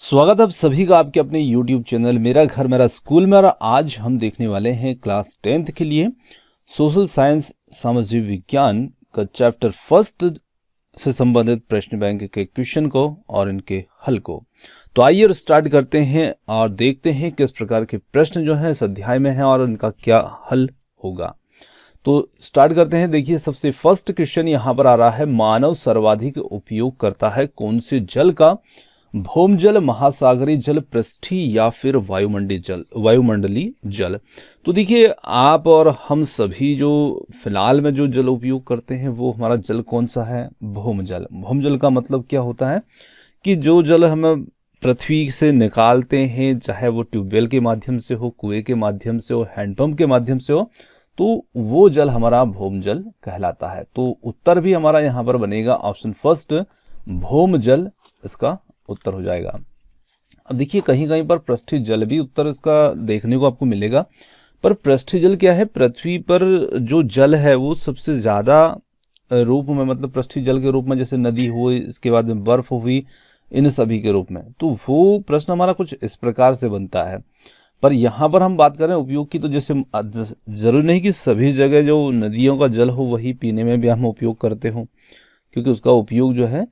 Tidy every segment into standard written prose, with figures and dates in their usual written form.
स्वागत है आप सभी का आपके अपने YouTube चैनल मेरा घर मेरा स्कूल में। और आज हम देखने वाले हैं क्लास 10th के लिए सोशल साइंस सामाजिक विज्ञान का चैप्टर फर्स्ट से संबंधित प्रश्न बैंक के क्वेश्चन को और इनके हल को। तो आइए और स्टार्ट करते हैं और देखते हैं किस प्रकार के प्रश्न जो है इस अध्याय में है और उनका क्या हल होगा। तो स्टार्ट करते हैं। देखिए सबसे फर्स्ट क्वेश्चन यहाँ पर आ रहा है, मानव सर्वाधिक उपयोग करता है कौन से जल का? भौमजल, महासागरीय जल, पृष्ठीय या फिर वायुमंडलीय जल। तो देखिए आप और हम सभी जो फिलहाल में जो जल उपयोग करते हैं वो हमारा जल कौन सा है? भौमजल। भौमजल का मतलब क्या होता है कि जो जल हम पृथ्वी से निकालते हैं, चाहे वो ट्यूबवेल के माध्यम से हो, कुएं के माध्यम से हो, हैंडपंप के माध्यम से हो, तो वो जल हमारा भौमजल कहलाता है। तो उत्तर भी हमारा यहाँ पर बनेगा ऑप्शन फर्स्ट, भौमजल इसका उत्तर हो जाएगा। अब देखिए कहीं कहीं पर पृष्ठीय जल भी उत्तर इसका देखने को आपको मिलेगा, पर पृष्ठीय जल क्या है? पृथ्वी पर जो जल है वो सबसे ज्यादा रूप में, मतलब पृष्ठीय जल के रूप में, जैसे नदी हुई, इसके बाद में बर्फ हुई, इन सभी के रूप में। तो वो प्रश्न हमारा कुछ इस प्रकार से बनता है। पर यहाँ पर हम बात करें उपयोग की, तो जैसे जरूरी नहीं कि सभी जगह जो नदियों का जल हो वही पीने में भी हम उपयोग करते हो, क्योंकि उसका उपयोग जो है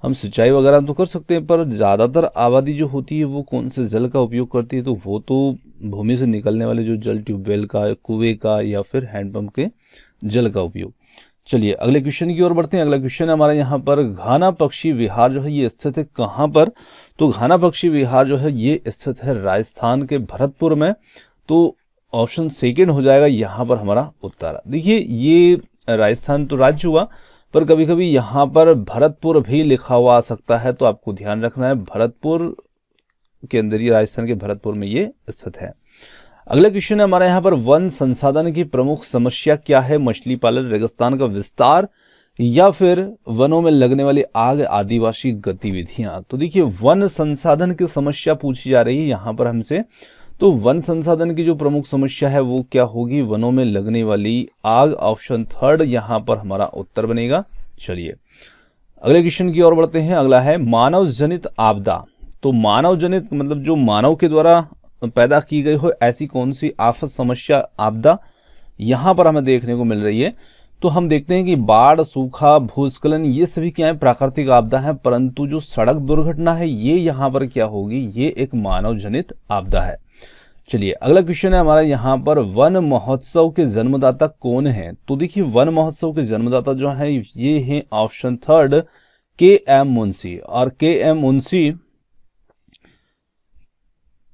हम सिंचाई वगैरह तो कर सकते हैं, पर ज़्यादातर आबादी जो होती है वो कौन से जल का उपयोग करती है? तो वो तो भूमि से निकलने वाले जो जल, ट्यूबवेल का, कुएं का या फिर हैंडपंप के जल का उपयोग। चलिए अगले क्वेश्चन की ओर बढ़ते हैं। अगला क्वेश्चन हमारा यहाँ पर, घाना पक्षी विहार जो है ये स्थित है कहाँ पर? तो घाना पक्षी विहार जो है ये स्थित है राजस्थान के भरतपुर में। तो ऑप्शन सेकेंड हो जाएगा यहाँ पर हमारा उत्तर। देखिए ये राजस्थान तो राज्य हुआ, पर कभी कभी यहाँ पर भरतपुर भी लिखा हुआ आ सकता है, तो आपको ध्यान रखना है भरतपुर के अंदर, ये राजस्थान के भरतपुर में ये स्थित है। अगला क्वेश्चन है हमारा यहाँ पर, वन संसाधन की प्रमुख समस्या क्या है? मछली पालन, रेगिस्तान का विस्तार या फिर वनों में लगने वाली आग, आदिवासी गतिविधियां। तो देखिए वन संसाधन की समस्या पूछी जा रही है यहाँ पर हमसे। तो वन संसाधन की जो प्रमुख समस्या है वो क्या होगी? वनों में लगने वाली आग, ऑप्शन थर्ड यहाँ पर हमारा उत्तर बनेगा। चलिए अगले क्वेश्चन की ओर बढ़ते हैं। अगला है, मानव जनित आपदा। तो मानव जनित मतलब जो मानव के द्वारा पैदा की गई हो ऐसी कौन सी आफत, समस्या, आपदा यहाँ पर हमें देखने को मिल रही है? तो हम देखते हैं कि बाढ़, सूखा, भूस्खलन ये सभी क्या है? प्राकृतिक आपदा है। परंतु जो सड़क दुर्घटना है ये यहाँ पर क्या होगी? ये एक मानव जनित आपदा है। चलिए अगला क्वेश्चन है हमारा यहाँ पर, वन महोत्सव के जन्मदाता कौन है? तो देखिए वन महोत्सव के जन्मदाता जो है ये है ऑप्शन थर्ड, के.एम. मुंशी। और के.एम. मुंशी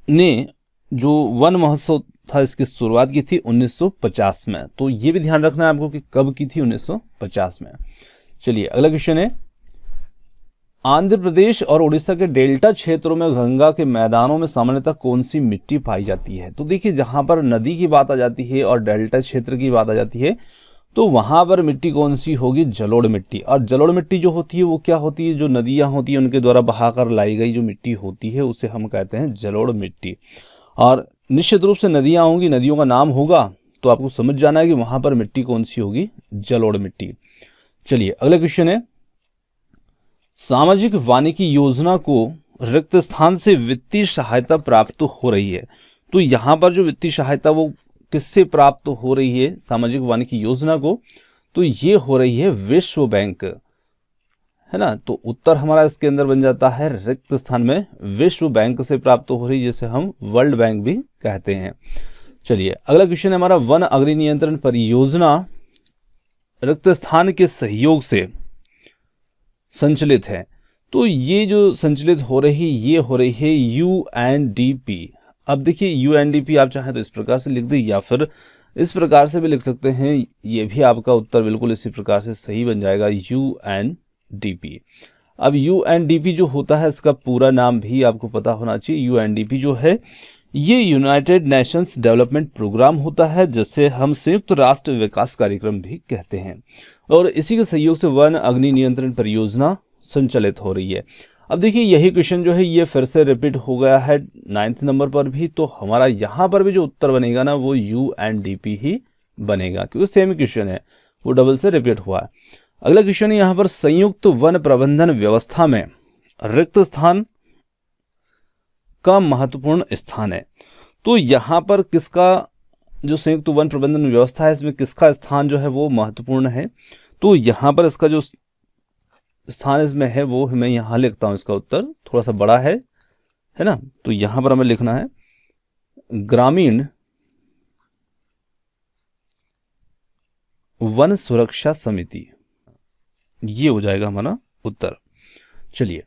ने जो वन महोत्सव था इसकी शुरुआत की थी 1950 में। तो ये भी ध्यान रखना है आपको कि कब की थी, 1950 में। चलिए अगला क्वेश्चन है, आंध्र प्रदेश और उड़ीसा के डेल्टा क्षेत्रों में गंगा के मैदानों में सामान्यतः कौन सी मिट्टी पाई जाती है? तो देखिए जहां पर नदी की बात आ जाती है और डेल्टा क्षेत्र की बात आ जाती है, तो वहां पर मिट्टी कौन सी होगी? जलोढ़ मिट्टी। और जलोढ़ मिट्टी जो होती है वो क्या होती है? जो नदियां होती है उनके द्वारा बहाकर लाई गई जो मिट्टी होती है उसे हम कहते हैं जलोढ़ मिट्टी। और निश्चित रूप से नदियां होंगी, नदियों का नाम होगा, तो आपको समझ जाना है कि वहां पर मिट्टी कौन सी होगी? जलोढ़ मिट्टी। चलिए अगला क्वेश्चन है, सामाजिक वानिकी योजना को रिक्त स्थान से वित्तीय सहायता प्राप्त हो रही है। तो यहाँ पर जो वित्तीय सहायता वो किससे प्राप्त हो रही है सामाजिक वानिकी योजना को? तो ये हो रही है विश्व बैंक, है ना। तो उत्तर हमारा इसके अंदर बन जाता है रिक्त स्थान में विश्व बैंक से प्राप्त हो रही, जिसे हम वर्ल्ड बैंक भी कहते हैं। चलिए अगला क्वेश्चन है हमारा, वन अग्नि नियंत्रण परियोजना रिक्त स्थान के सहयोग से संचालित है। तो ये जो संचालित हो रही ये हो रही है UNDP। अब देखिए UNDP आप चाहें तो इस प्रकार से लिख दें या फिर इस प्रकार से भी लिख सकते हैं, ये भी आपका उत्तर बिल्कुल इसी प्रकार से सही बन जाएगा, UNDP। अब UNDP जो होता है इसका पूरा नाम भी आपको पता होना चाहिए। UNDP जो है ये यूनाइटेड नेशंस डेवलपमेंट प्रोग्राम होता है, जिसे हम संयुक्त राष्ट्र विकास कार्यक्रम भी कहते हैं, और इसी के सहयोग से वन अग्नि नियंत्रण परियोजना संचालित हो रही है। अब देखिए यही क्वेश्चन जो है ये फिर से रिपीट हो गया है 9th नंबर पर भी, तो हमारा यहाँ पर भी जो उत्तर बनेगा ना वो UNDP ही बनेगा, क्योंकि सेम क्वेश्चन है, वो डबल से रिपीट हुआ है। अगला क्वेश्चन है यहाँ पर, संयुक्त वन प्रबंधन व्यवस्था में रिक्त स्थान का महत्वपूर्ण स्थान है। तो यहाँ पर किसका जो संयुक्त वन प्रबंधन व्यवस्था है इसमें किसका स्थान जो है वो महत्वपूर्ण है। तो यहाँ पर इसका जो स्थान इसमें है वो मैं यहाँ लिखता हूँ, इसका उत्तर थोड़ा सा बड़ा है ना। तो यहाँ पर हमें लिखना है ग्रामीण वन सुरक्षा समिति, ये हो जाएगा हमारा उत्तर। चलिए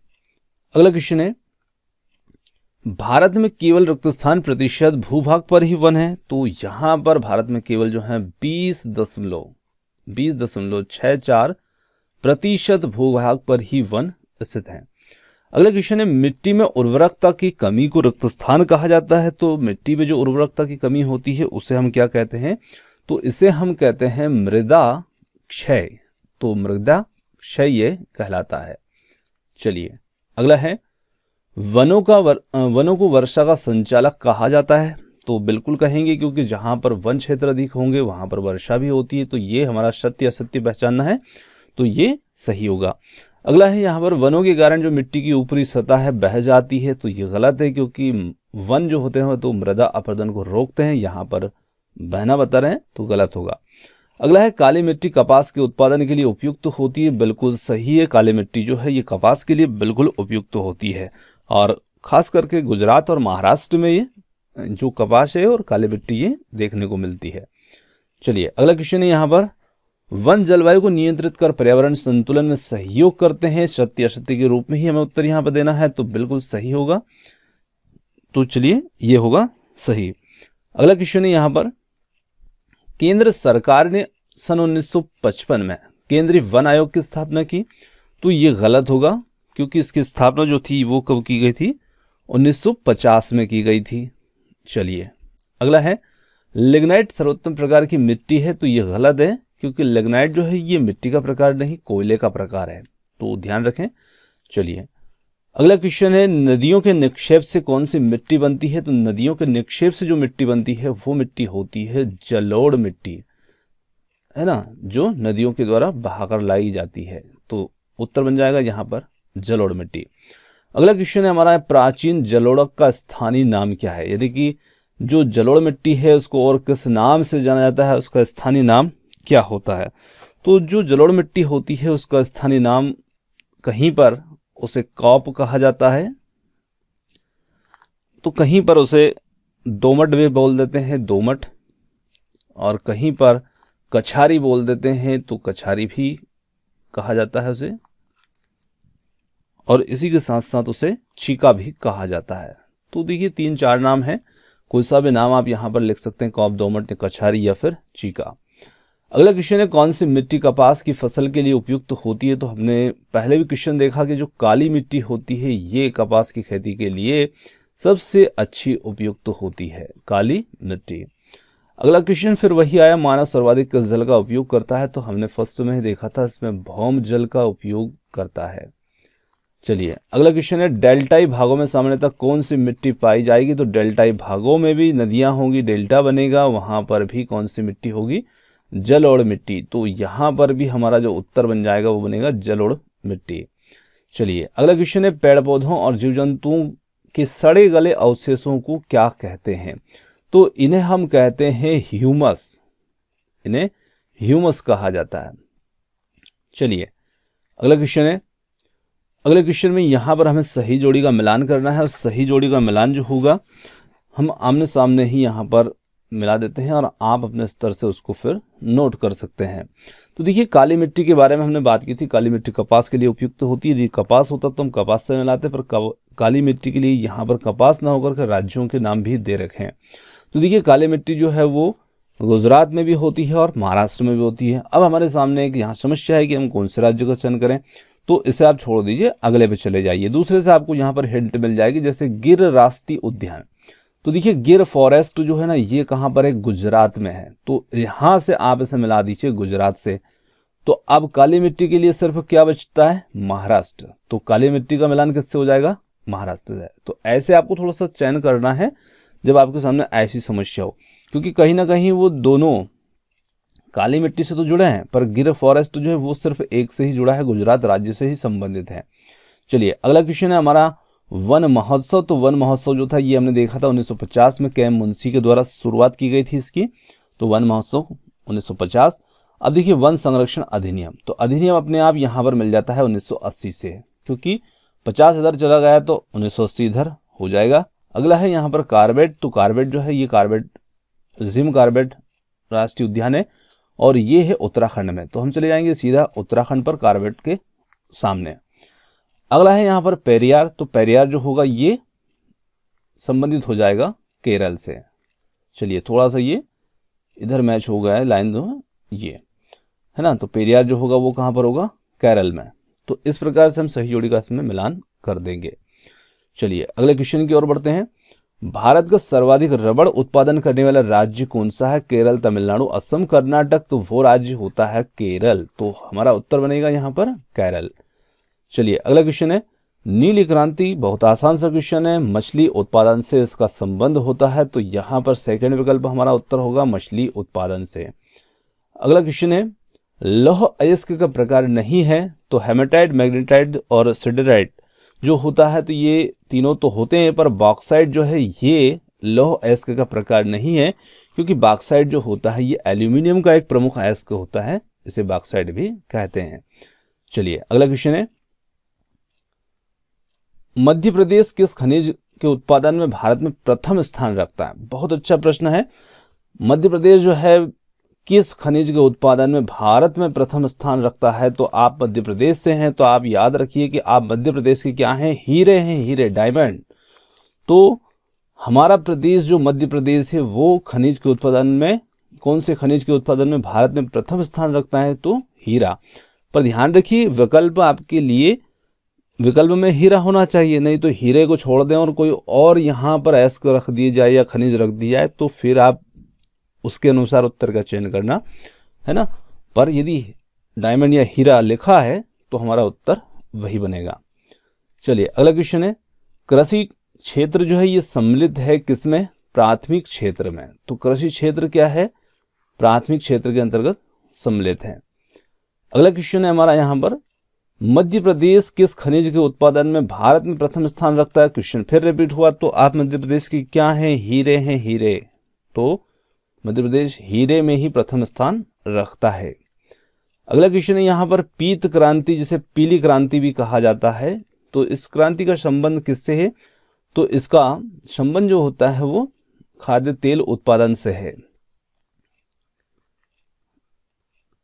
अगला क्वेश्चन है, भारत में केवल रिक्त स्थान प्रतिशत भूभाग पर ही वन है। तो यहां पर भारत में केवल जो है 20.64% भूभाग पर ही वन स्थित है। अगला क्वेश्चन है, मिट्टी में उर्वरकता की कमी को रिक्त स्थान कहा जाता है। तो मिट्टी में जो उर्वरकता की कमी होती है उसे हम क्या कहते हैं? तो इसे हम कहते हैं मृदा क्षय। तो मृदा क्षय ये कहलाता है। चलिए अगला है, वनों को वर्षा का संचालक कहा जाता है। तो बिल्कुल कहेंगे, क्योंकि जहां पर वन क्षेत्र अधिक होंगे वहां पर वर्षा भी होती है। तो ये हमारा सत्य असत्य पहचानना है, तो ये सही होगा। अगला है, यहाँ पर वनों के कारण जो मिट्टी की ऊपरी सतह है बह जाती है। तो ये गलत है, क्योंकि वन जो होते हैं तो मृदा अपरदन को रोकते हैं, यहाँ पर बहना बता रहे हैं, तो गलत होगा। अगला है, काली मिट्टी कपास के उत्पादन के लिए उपयुक्त होती है। बिल्कुल सही है, काली मिट्टी जो है ये कपास के लिए बिल्कुल उपयुक्त होती है, और खास करके गुजरात और महाराष्ट्र में ये जो कपास है और काली मिट्टी ये देखने को मिलती है। चलिए अगला क्वेश्चन है, यहाँ पर वन जलवायु को नियंत्रित कर पर्यावरण संतुलन में सहयोग करते हैं। सत्य असत्य के रूप में ही हमें उत्तर यहाँ पर देना है, तो बिल्कुल सही होगा। तो चलिए ये होगा सही। अगला क्वेश्चन है, यहाँ पर केंद्र सरकार ने सन 1955 में केंद्रीय वन आयोग की स्थापना की। तो ये गलत होगा, क्योंकि इसकी स्थापना जो थी वो कब की गई थी? 1950 में की गई थी। चलिए अगला है, लिग्नाइट सर्वोत्तम प्रकार की मिट्टी है। तो ये गलत है, क्योंकि लिग्नाइट जो है ये मिट्टी का प्रकार नहीं, कोयले का प्रकार है, तो ध्यान रखें। चलिए अगला क्वेश्चन है, नदियों के निक्षेप से कौन सी मिट्टी बनती है? तो नदियों के निक्षेप से जो मिट्टी बनती है वो मिट्टी होती है जलोढ़ मिट्टी, है ना, जो नदियों के द्वारा बहाकर लाई जाती है। तो उत्तर बन जाएगा यहाँ पर जलोढ़ मिट्टी। अगला क्वेश्चन है हमारा, प्राचीन जलोढ़ का स्थानीय नाम क्या है? यानी कि जो जलोढ़ मिट्टी है उसको और किस नाम से जाना जाता है, उसका स्थानीय नाम क्या होता है? तो जो जलोढ़ मिट्टी होती है उसका स्थानीय नाम, कहीं पर उसे कॉप कहा जाता है, तो कहीं पर उसे दोमट भी बोल देते हैं, दोमट, और कहीं पर कछारी बोल देते हैं, तो कछारी भी कहा जाता है उसे, और इसी के साथ साथ उसे चीका भी कहा जाता है। तो देखिए 3-4 नाम है, कोई सा भी नाम आप यहाँ पर लिख सकते हैं, कॉप, दोमट, कछारी या फिर चीका। अगला क्वेश्चन है, कौन सी मिट्टी कपास की फसल के लिए उपयुक्त होती है? तो हमने पहले भी क्वेश्चन देखा कि जो काली मिट्टी होती है ये कपास की खेती के लिए सबसे अच्छी उपयुक्त होती है, काली मिट्टी। अगला क्वेश्चन फिर वही आया, मानव सर्वाधिक जल का उपयोग करता है। तो हमने फर्स्ट में ही देखा था, इसमें भौम जल का उपयोग करता है। चलिए अगला क्वेश्चन है, डेल्टाई भागों में सामान्यतः कौन सी मिट्टी पाई जाएगी? तो डेल्टाई भागों में भी नदियां होंगी, डेल्टा बनेगा, वहां पर भी कौन सी मिट्टी होगी? जलोढ़ मिट्टी। तो यहां पर भी हमारा जो उत्तर बन जाएगा वो बनेगा जलोढ़ मिट्टी। चलिए अगला क्वेश्चन है, पेड़ पौधों और जीव जंतुओं के सड़े गले अवशेषों को क्या कहते हैं? तो इन्हें हम कहते हैं ह्यूमस, इन्हें ह्यूमस कहा जाता है। चलिए अगला क्वेश्चन है, अगले क्वेश्चन में यहां पर हमें सही जोड़ी का मिलान करना है, और सही जोड़ी का मिलान जो होगा हम आमने सामने ही यहां पर मिला देते हैं, और आप अपने स्तर से उसको फिर नोट कर सकते हैं। तो देखिए काली मिट्टी के बारे में हमने बात की थी, काली मिट्टी कपास के लिए उपयुक्त होती है। यदि कपास होता तो हम कपास से मिलाते, पर काली मिट्टी के लिए यहाँ पर कपास ना होकर के राज्यों के नाम भी दे रखे हैं। तो देखिए काली मिट्टी जो है वो गुजरात में भी होती है और महाराष्ट्र में भी होती है। अब हमारे सामने एक यहाँ समस्या है कि हम कौन से राज्य का चयन करें, तो इसे आप छोड़ दीजिए, अगले पे चले जाइए। दूसरे से आपको यहाँ पर हिंट मिल जाएगी, जैसे गिर राष्ट्रीय उद्यान। तो देखिए गिर फॉरेस्ट जो है ना ये कहाँ पर है? गुजरात में है। तो यहां से आप इसे मिला दीजिए गुजरात से। तो अब काली मिट्टी के लिए सिर्फ क्या बचता है? महाराष्ट्र। तो काली मिट्टी का मिलान किससे हो जाएगा? महाराष्ट्र से। तो ऐसे आपको थोड़ा सा चयन करना है जब आपके सामने ऐसी समस्या हो, क्योंकि कहीं ना कहीं वो दोनों काली मिट्टी से तो जुड़े हैं, पर गिर फॉरेस्ट जो है वो सिर्फ एक से ही जुड़ा है, गुजरात राज्य से ही संबंधित है। चलिए अगला क्वेश्चन है हमारा, वन महोत्सव, तो वन महोत्सव जो था ये हमने देखा था 1950 में के.एम. मुंशी के द्वारा शुरुआत की गई थी इसकी, तो वन महोत्सव 1950। अब देखिए वन संरक्षण अधिनियम, तो अधिनियम अपने आप यहाँ पर मिल जाता है 1980 से, क्योंकि 50 इधर चला गया तो 1980 इधर हो जाएगा। अगला है यहाँ पर कार्बेट, तो कार्बेट जो है ये कार्बेट जिम कार्बेट राष्ट्रीय उद्यान है और ये है उत्तराखंड में, तो हम चले जाएंगे सीधा उत्तराखंड पर कार्बेट के सामने। अगला है यहाँ पर पेरियार, तो पेरियार जो होगा ये संबंधित हो जाएगा केरल से। चलिए थोड़ा सा ये इधर मैच हो गया है लाइन दो, ये है ना, तो पेरियार जो होगा वो कहाँ पर होगा, केरल में। तो इस प्रकार से हम सही जोड़ी का इसमें मिलान कर देंगे। चलिए अगले क्वेश्चन की ओर बढ़ते हैं। भारत का सर्वाधिक रबड़ उत्पादन करने वाला राज्य कौन सा है? केरल, तमिलनाडु, असम, कर्नाटक, तो वो राज्य होता है केरल, तो हमारा उत्तर बनेगा यहाँ पर केरल। चलिए अगला क्वेश्चन है नीली क्रांति, बहुत आसान सा क्वेश्चन है, मछली उत्पादन से इसका संबंध होता है, तो यहाँ पर सेकंड विकल्प हमारा उत्तर होगा मछली उत्पादन से। अगला क्वेश्चन है लौह अयस्क का प्रकार नहीं है, तो हेमेटाइट, मैग्नेटाइट और सिडराइट जो होता है, तो ये तीनों तो होते हैं, पर बॉक्साइट जो है ये लौह अयस्क का प्रकार नहीं है, क्योंकि बॉक्साइट जो होता है ये एल्यूमिनियम का एक प्रमुख अयस्क होता है, इसे बॉक्साइट भी कहते हैं। चलिए अगला क्वेश्चन है मध्य प्रदेश किस खनिज के उत्पादन में भारत में प्रथम स्थान रखता है? बहुत अच्छा प्रश्न है। मध्य प्रदेश जो है किस खनिज के उत्पादन में भारत में प्रथम स्थान रखता है? तो आप मध्य प्रदेश से हैं तो आप याद रखिए कि आप मध्य प्रदेश के क्या हैं, हीरे हैं, हीरे, डायमंड। तो हमारा प्रदेश जो मध्य प्रदेश है वो खनिज के उत्पादन में, कौन से खनिज के उत्पादन में भारत में प्रथम स्थान रखता है? तो हीरा। पर ध्यान रखिए विकल्प आपके लिए, विकल्प में हीरा होना चाहिए, नहीं तो हीरे को छोड़ दें और कोई और यहाँ पर अयस्क रख दिए जाए या खनिज रख दिया जाए, तो फिर आप उसके अनुसार उत्तर का चयन करना है ना। पर यदि डायमंड या हीरा लिखा है तो हमारा उत्तर वही बनेगा। चलिए अगला क्वेश्चन है कृषि क्षेत्र जो है ये सम्मिलित है किसमें? प्राथमिक क्षेत्र में। तो कृषि क्षेत्र क्या है? प्राथमिक क्षेत्र के अंतर्गत सम्मिलित है। अगला क्वेश्चन है हमारा यहाँ पर मध्य प्रदेश किस खनिज के उत्पादन में भारत में प्रथम स्थान रखता है? क्वेश्चन फिर रिपीट हुआ, तो आप मध्य प्रदेश की क्या हैं? हीरे हैं, हीरे। तो मध्य प्रदेश हीरे में ही प्रथम स्थान रखता है। अगला क्वेश्चन है यहाँ पर पीत क्रांति जिसे पीली क्रांति भी कहा जाता है, तो इस क्रांति का संबंध किससे है? तो इसका संबंध जो होता है वो खाद्य तेल उत्पादन से है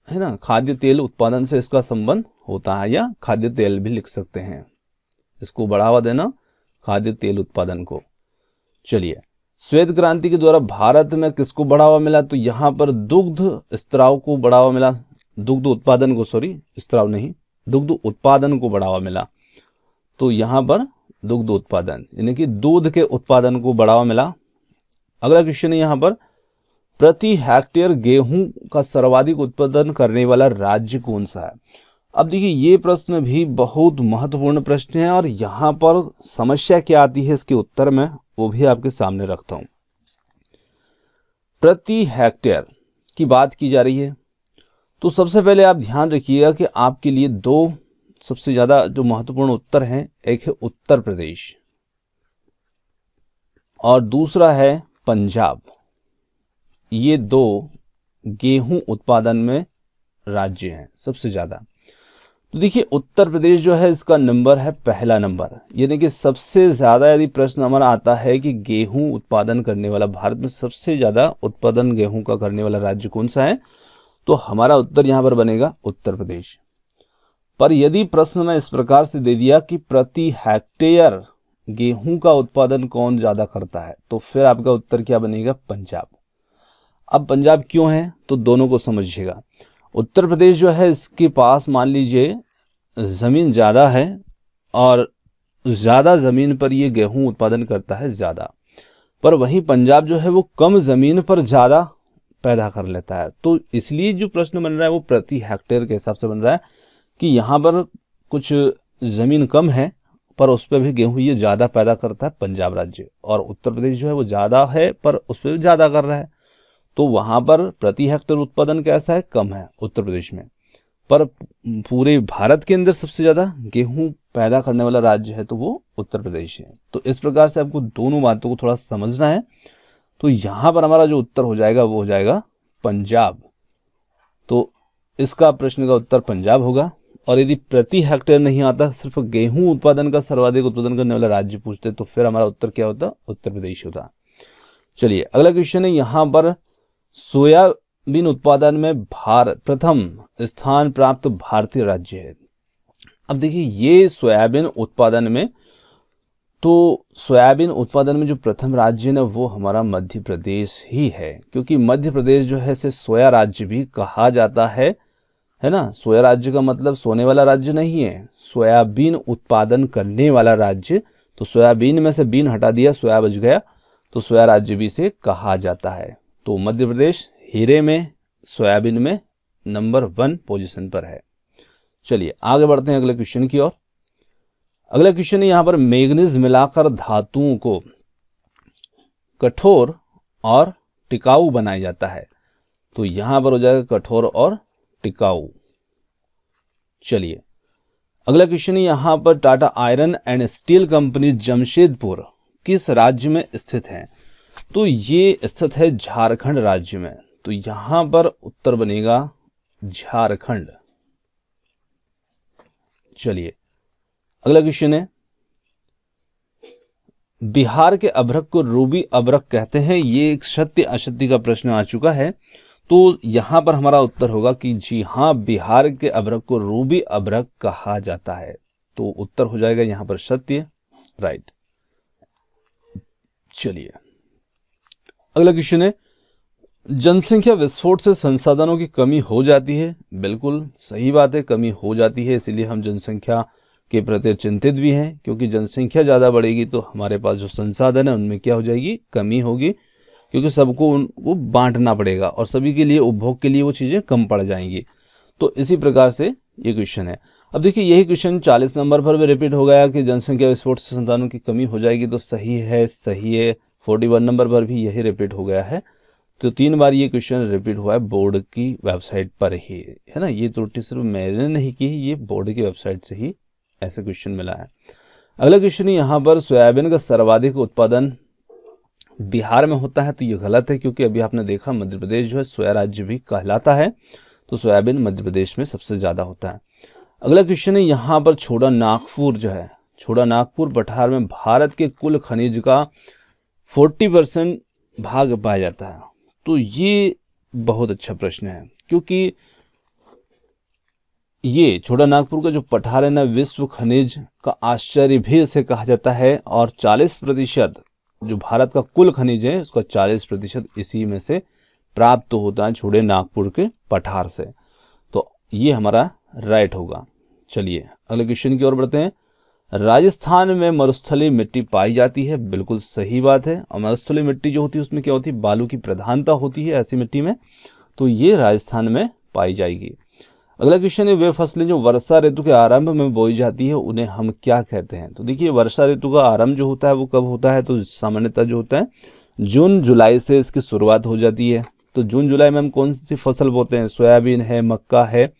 ना। खाद्य तेल उत्पादन से इसका संबंध होता है, या खाद्य तेल भी लिख सकते हैं, इसको बढ़ावा देना खाद्य तेल उत्पादन को। चलिए श्वेत क्रांति के द्वारा भारत में किसको बढ़ावा मिला? तो यहाँ पर दुग्ध स्त्राव को बढ़ावा मिला, दुग्ध उत्पादन को, सॉरी स्त्राव नहीं, दुग्ध उत्पादन को बढ़ावा मिला। तो यहाँ पर दुग्ध उत्पादन यानी कि दूध के उत्पादन को बढ़ावा मिला। अगला क्वेश्चन है यहाँ पर प्रति हेक्टेयर गेहूं का सर्वाधिक उत्पादन करने वाला राज्य कौन सा है? अब देखिए ये प्रश्न भी बहुत महत्वपूर्ण प्रश्न है और यहाँ पर समस्या क्या आती है इसके उत्तर में वो भी आपके सामने रखता हूं। प्रति हेक्टेयर की बात की जा रही है, तो सबसे पहले आप ध्यान रखिएगा कि आपके लिए दो सबसे ज्यादा जो महत्वपूर्ण उत्तर हैं, एक है उत्तर प्रदेश और दूसरा है पंजाब। ये दो गेहूं उत्पादन में राज्य हैं सबसे ज्यादा। तो देखिए उत्तर प्रदेश जो है इसका नंबर है पहला नंबर, यानी कि सबसे ज्यादा यदि प्रश्न हमारा आता है कि गेहूं उत्पादन करने वाला, भारत में सबसे ज्यादा उत्पादन गेहूं का करने वाला राज्य कौन सा है, तो हमारा उत्तर यहां पर बनेगा उत्तर प्रदेश। पर यदि प्रश्न में इस प्रकार से दे दिया कि प्रति हेक्टेयर गेहूं का उत्पादन कौन ज्यादा करता है, तो फिर आपका उत्तर क्या बनेगा? पंजाब। अब पंजाब क्यों है तो दोनों को समझिएगा। उत्तर प्रदेश जो है इसके पास मान लीजिए जमीन ज्यादा है और ज्यादा जमीन पर ये गेहूं उत्पादन करता है ज्यादा, पर वहीं पंजाब जो है वो कम जमीन पर ज्यादा पैदा कर लेता है। तो इसलिए जो प्रश्न बन रहा है वो प्रति हेक्टेयर के हिसाब से बन रहा है कि यहाँ पर कुछ जमीन कम है पर उस पर भी गेहूं ये ज्यादा पैदा करता है पंजाब राज्य, और उत्तर प्रदेश जो है वो ज्यादा है पर उस पर भी ज्यादा कर रहा है, तो वहां पर प्रति हेक्टेयर उत्पादन कैसा है? कम है उत्तर प्रदेश में। पर पूरे भारत के अंदर सबसे ज़्यादा गेहूं पैदा करने वाला राज्य है तो वो उत्तर प्रदेश है। तो इस प्रकार से आपको दोनों बातों को थोड़ा समझना है। तो यहाँ पर हमारा जो उत्तर हो जाएगा वो हो जाएगा पंजाब। तो इसका प्रश्न का उत्तर पंजाब होगा। और यदि प्रति हेक्टेयर नहीं आता, सिर्फ गेहूं उत्पादन का सर्वाधिक उत्पादन करने वाला राज्य पूछते तो फिर हमारा उत्तर क्या होता? उत्तर प्रदेश होता। चलिए अगला क्वेश्चन है, यहाँ पर सोयाबीन उत्पादन में भारत प्रथम स्थान प्राप्त भारतीय राज्य है। अब देखिए ये सोयाबीन उत्पादन में, तो सोयाबीन उत्पादन में जो प्रथम राज्य है ना वो हमारा मध्य प्रदेश ही है, क्योंकि मध्य प्रदेश जो है इसे सोया राज्य भी कहा जाता है ना। सोया राज्य का मतलब सोने वाला राज्य नहीं है, सोयाबीन उत्पादन करने वाला राज्य। तो सोयाबीन में से बीन हटा दिया, सोया बच गया, तो सोया राज्य भी इसे कहा जाता है। तो मध्य प्रदेश हीरे में, सोयाबीन में नंबर 1 पोजीशन पर है। चलिए आगे बढ़ते हैं अगले क्वेश्चन की ओर। अगला क्वेश्चन है, यहाँ पर मैग्नीज मिलाकर धातुओं को कठोर और टिकाऊ बनाया जाता है। तो यहां पर हो जाएगा कठोर और टिकाऊ। चलिए अगला क्वेश्चन है, यहां पर Tata iron and steel company Jamshedpur किस राज्य में स्थित है? तो ये स्थित है झारखंड राज्य में। तो यहां पर उत्तर बनेगा झारखंड। चलिए अगला क्वेश्चन है, बिहार के अभ्रक को रूबी अभ्रक कहते हैं। ये एक सत्य असत्य का प्रश्न आ चुका है। तो यहां पर हमारा उत्तर होगा कि जी हां, बिहार के अभ्रक को रूबी अभ्रक कहा जाता है। तो उत्तर हो जाएगा यहां पर सत्य, राइट। चलिए अगला क्वेश्चन है, जनसंख्या विस्फोट से संसाधनों की कमी हो जाती है। बिल्कुल सही बात है, कमी हो जाती है, इसीलिए हम जनसंख्या के प्रति चिंतित भी हैं, क्योंकि जनसंख्या ज़्यादा बढ़ेगी तो हमारे पास जो संसाधन है उनमें क्या हो जाएगी? कमी होगी, क्योंकि सबको उनको बांटना पड़ेगा और सभी के लिए उपभोग के लिए वो चीज़ें कम पड़ जाएंगी। तो इसी प्रकार से ये क्वेश्चन है। अब देखिए यही क्वेश्चन 40 नंबर पर भी रिपीट हो गया कि जनसंख्या विस्फोट से संसाधनों की कमी हो जाएगी। तो सही है, सही है। 41 नंबर पर भी यही रिपीट हो गया है। तो 3 बार ये क्वेश्चन रिपीट हुआ है बोर्ड की वेबसाइट पर ही, है ना। ये त्रुटि सिर्फ मैंने नहीं की, ये बोर्ड की वेबसाइट से ही ऐसा क्वेश्चन मिला है। अगला क्वेश्चन है, यहाँ पर सोयाबीन का सर्वाधिक उत्पादन बिहार में होता है। तो ये गलत है, क्योंकि अभी आपने देखा मध्य प्रदेश जो है सोया राज्य भी कहलाता है। तो सोयाबीन मध्य प्रदेश में सबसे ज्यादा होता है। अगला क्वेश्चन है, यहाँ पर छोटा नागपुर जो है, छोटा नागपुर पठार में भारत के कुल खनिज का 40% भाग पाया जाता है। तो ये बहुत अच्छा प्रश्न है, क्योंकि ये छोटा नागपुर का जो पठार है ना, विश्व खनिज का आश्चर्य भी इसे कहा जाता है। और 40% जो भारत का कुल खनिज है उसका 40% इसी में से प्राप्त तो होता है छोटे नागपुर के पठार से। तो ये हमारा राइट होगा। चलिए अगले क्वेश्चन की ओर बढ़ते हैं। राजस्थान में मरुस्थलीय मिट्टी पाई जाती है। बिल्कुल सही बात है। और मरुस्थलीय मिट्टी जो होती है उसमें क्या होती है? बालू की प्रधानता होती है ऐसी मिट्टी में। तो ये राजस्थान में पाई जाएगी। अगला क्वेश्चन है, वे फसलें जो वर्षा ऋतु के आरंभ में बोई जाती है उन्हें हम क्या कहते हैं? तो देखिए वर्षा ऋतु का आरंभ जो होता है वो कब होता है? तो सामान्यतः जो होता है जून जुलाई से इसकी शुरुआत हो जाती है। तो जून जुलाई में हम कौन सी फसल बोते हैं? सोयाबीन है, मक्का है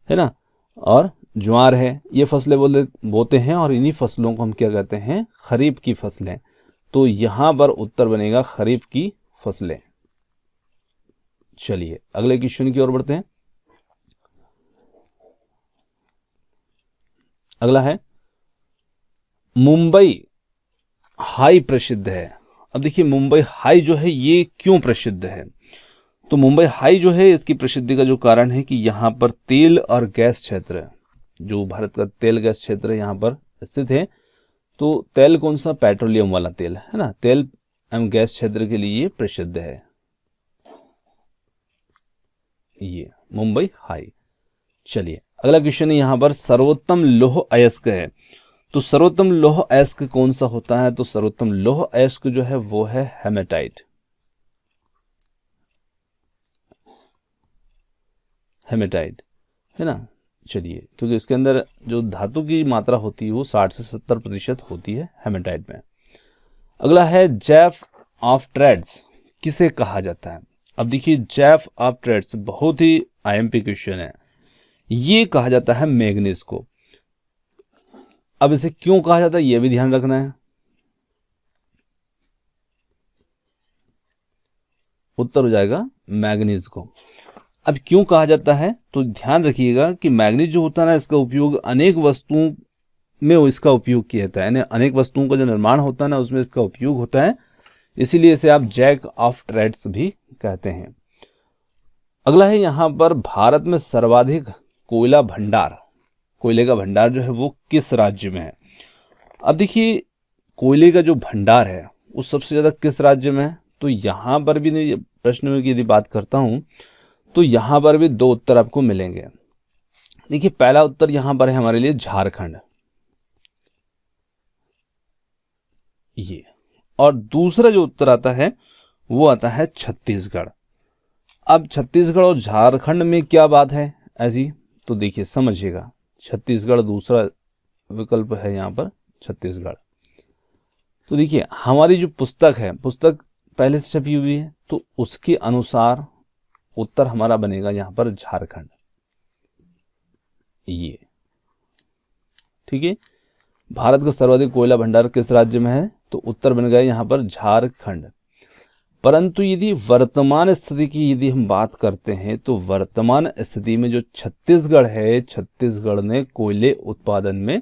ना, और ज्वार है। ये फसलें बोते हैं और इन्हीं फसलों को हम क्या कहते हैं? खरीफ की फसलें। तो यहां पर उत्तर बनेगा खरीफ की फसलें। चलिए अगले क्वेश्चन की ओर बढ़ते हैं। अगला है, मुंबई हाई प्रसिद्ध है। अब देखिए मुंबई हाई जो है ये क्यों प्रसिद्ध है? तो मुंबई हाई जो है इसकी प्रसिद्धि का जो कारण है कि यहाँ पर तेल और गैस क्षेत्र, जो भारत का तेल गैस क्षेत्र यहाँ पर स्थित है। तो तेल कौन सा? पेट्रोलियम वाला तेल, है ना। तेल एवं गैस क्षेत्र के लिए प्रसिद्ध है ये मुंबई हाई। चलिए अगला क्वेश्चन है, यहाँ पर सर्वोत्तम लौह अयस्क है। तो सर्वोत्तम लौह अयस्क कौन सा होता है? तो सर्वोत्तम लौह अयस्क जो है वो है हेमेटाइट। हेमेटाइट, है ना। चलिए क्योंकि इसके अंदर जो धातु की मात्रा होती है वो 60 से 70% होती है हेमेटाइट में। अगला है, जैफ ऑफ ट्रेड्स किसे कहा जाता है? अब देखिए जैफ ऑफ ट्रेड्स बहुत ही आईएमपी क्वेश्चन है। ये कहा जाता है मैग्नीज को। अब इसे क्यों कहा जाता है ये भी ध्यान रखना है। उत्तर हो जाएगा मैग्नीज को। अब क्यों कहा जाता है तो ध्यान रखिएगा कि मैग्नीज जो होता है ना, इसका उपयोग अनेक वस्तुओं में इसका उपयोग किया जाता है, यानी अनेक वस्तुओं का जो निर्माण होता है ना उसमें इसका उपयोग होता है, इसीलिए इसे आप जैक ऑफ ट्रेड्स भी कहते हैं। अगला है यहाँ पर भारत में सर्वाधिक कोयला भंडार, कोयले का भंडार जो है वो किस राज्य में है। अब देखिए कोयले का जो भंडार है वो सबसे ज्यादा किस राज्य में है, तो यहाँ पर भी प्रश्न में यदि बात करता हूं तो यहाँ पर भी दो उत्तर आपको मिलेंगे। देखिए पहला उत्तर यहाँ पर है हमारे लिए झारखंड, ये, और दूसरा जो उत्तर आता है वो आता है छत्तीसगढ़। अब छत्तीसगढ़ और झारखंड में क्या बात है ऐसी, तो देखिए समझिएगा, छत्तीसगढ़ दूसरा विकल्प है यहाँ पर छत्तीसगढ़। तो देखिए हमारी जो पुस्तक है, पुस्तक पहले से छपी हुई है, तो उसके अनुसार उत्तर हमारा बनेगा यहाँ पर झारखंड, ये ठीक है। भारत का सर्वाधिक कोयला भंडार किस राज्य में है, तो उत्तर बन गया यहाँ पर झारखंड। परंतु यदि वर्तमान स्थिति की यदि हम बात करते हैं तो वर्तमान स्थिति में जो छत्तीसगढ़ है, छत्तीसगढ़ ने कोयले उत्पादन में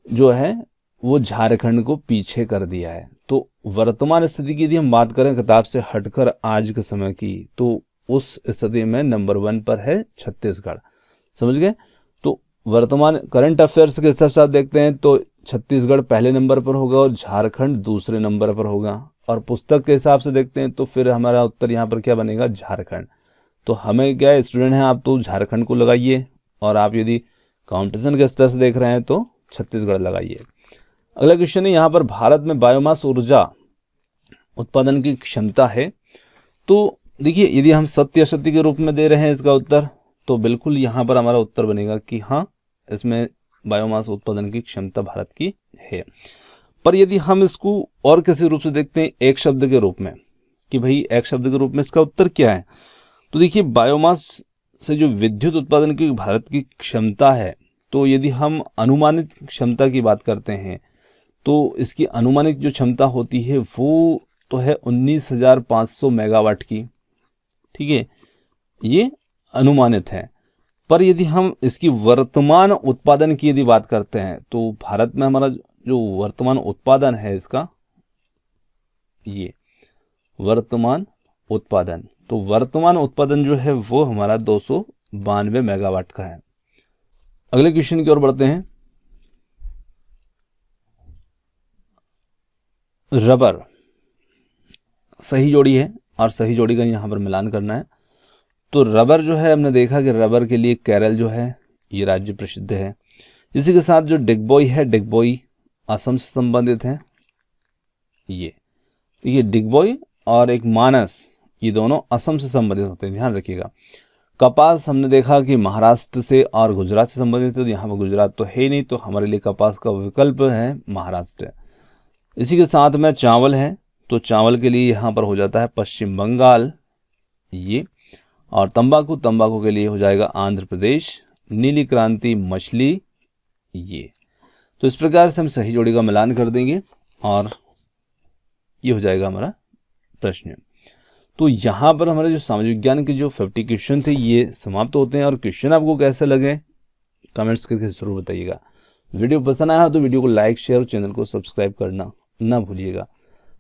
जो है वो झारखंड को पीछे कर दिया है। तो वर्तमान स्थिति की यदि हम बात करें किताब से हटकर आज के समय की, तो उस स्थिति में नंबर 1 पर है छत्तीसगढ़, समझ गए। तो वर्तमान करंट अफेयर्स के हिसाब से आप देखते हैं तो छत्तीसगढ़ पहले नंबर पर होगा और झारखंड दूसरे नंबर पर होगा, और पुस्तक के हिसाब से देखते हैं तो फिर हमारा उत्तर यहाँ पर क्या बनेगा, झारखंड। तो हमें क्या स्टूडेंट हैं आप तो झारखंड को लगाइए, और आप यदि कंपटीशन के स्तर से देख रहे हैं तो छत्तीसगढ़ लगाइए। अगला क्वेश्चन है यहाँ पर भारत में बायोमास ऊर्जा उत्पादन की क्षमता है, तो देखिए यदि हम सत्य असत्य के रूप में दे रहे हैं इसका उत्तर, तो बिल्कुल यहाँ पर हमारा उत्तर बनेगा कि हाँ इसमें बायोमास उत्पादन की क्षमता भारत की है। पर यदि हम इसको और किसी रूप से देखते हैं एक शब्द के रूप में, कि भाई एक शब्द के रूप में इसका उत्तर क्या है, तो देखिए बायोमास से जो विद्युत उत्पादन की भारत की क्षमता है, तो यदि हम अनुमानित क्षमता की बात करते हैं तो इसकी अनुमानित जो क्षमता होती है वो तो है 19,500 मेगावाट की, ठीक है, ये अनुमानित है। पर यदि हम इसकी वर्तमान उत्पादन की यदि बात करते हैं तो भारत में हमारा जो वर्तमान उत्पादन है इसका, ये वर्तमान उत्पादन, तो वर्तमान उत्पादन जो है वो हमारा 292 मेगावाट का है। अगले क्वेश्चन की ओर बढ़ते हैं। रबर सही जोड़ी है और सही जोड़ी का यहाँ पर मिलान करना है। तो रबर जो है हमने देखा कि रबर के लिए केरल जो है ये राज्य प्रसिद्ध है। इसी के साथ जो डिगबोई है, डिगबोई असम से संबंधित है, ये डिगबोई और एक मानस, ये दोनों असम से संबंधित होते हैं, ध्यान रखिएगा। कपास हमने देखा कि महाराष्ट्र से और गुजरात से संबंधित है, तो यहाँ पर गुजरात तो है नहीं, तो हमारे लिए कपास का विकल्प है महाराष्ट्र। इसी के साथ में चावल है, तो चावल के लिए यहाँ पर हो जाता है पश्चिम बंगाल, ये, और तंबाकू, तंबाकू के लिए हो जाएगा आंध्र प्रदेश। नीली क्रांति मछली, ये। तो इस प्रकार से हम सही जोड़ी का मिलान कर देंगे और ये हो जाएगा हमारा प्रश्न। तो यहाँ पर हमारे जो सामाजिक विज्ञान के जो 50 क्वेश्चन थे ये समाप्त होते हैं। और क्वेश्चन आपको कैसे लगे कमेंट्स करके जरूर बताइएगा। वीडियो पसंद आया तो वीडियो को लाइक, शेयर और चैनल को सब्सक्राइब करना ना भूलिएगा।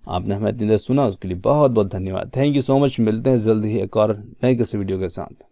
आपने हमें इतनी देर सुना उसके लिए बहुत बहुत धन्यवाद। Thank you so much. मिलते हैं जल्द ही एक और नए किसी वीडियो के साथ।